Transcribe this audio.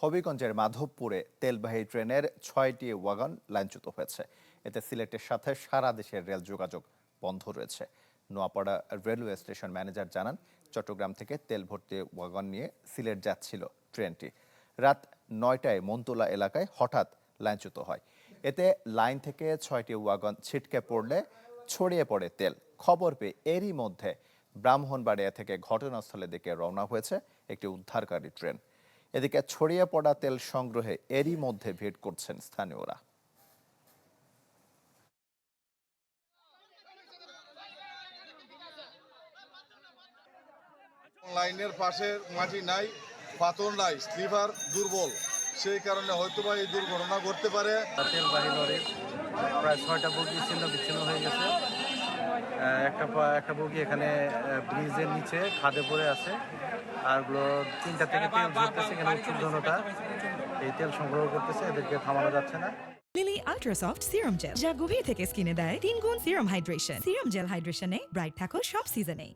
হবিগঞ্জের মাধবপুরে তেলবাহী ট্রেনের ৬টি ওয়াগন লাইনচ্যুত হয়েছে। এতে সিলেটের সাথে সারা দেশের রেল যোগাযোগ বন্ধ রয়েছে। নোয়াপাড়া রেলওয়ে স্টেশন ম্যানেজার জানান, চট্টগ্রাম থেকে তেল ভর্তি ওয়াগন নিয়ে সিলেট যাচ্ছিল ট্রেনটি। রাত ৯টায় মন্তুলা এলাকায় হঠাৎ লাইনচ্যুত হয়। এতে লাইন থেকে ৬টি ওয়াগন ছিটকে পড়লে ছড়িয়ে পড়ে তেল। খবর পেয়ে এরই মধ্যে ব্রাহ্মণবাড়িয়া থেকে ঘটনাস্থলের দিকে রওনা হয়েছে একটি উদ্ধারকারী ট্রেন। এদিকে ছড়িয়ে পড়া তেল সংগ্রহে এরই মধ্যে ভিড় করছেন স্থানীয়রা। লাইনের পাশে মাটি নাই, পাথর নাই, স্লিপার দুর্বল, সেই কারণে হয়তোবা এই দুর্ঘটনা ঘটতে পারে। তেলবাহী লরির প্রায় 6টা বগি ছিন্ন বিচ্ছিন্ন হয়ে গেছে। একটা বগি এখানে ব্রিজের নিচে খাদে পড়ে আছে, আর 3টা থেকে তেল ঝরতেছে। এখানে উচ্চ জনতা এই তেল সংগ্রহ করতেছে, এদেরকে থামানো যাচ্ছে না। লিলি আল্ট্রাসফট সিরাম জেল, যা গভীর থেকে স্কিনে দেয় 3 গুণ সিরাম হাইড্রেশন। সিরাম জেল হাইড্রেশনে ব্রাইট থাকো সব সিজনে।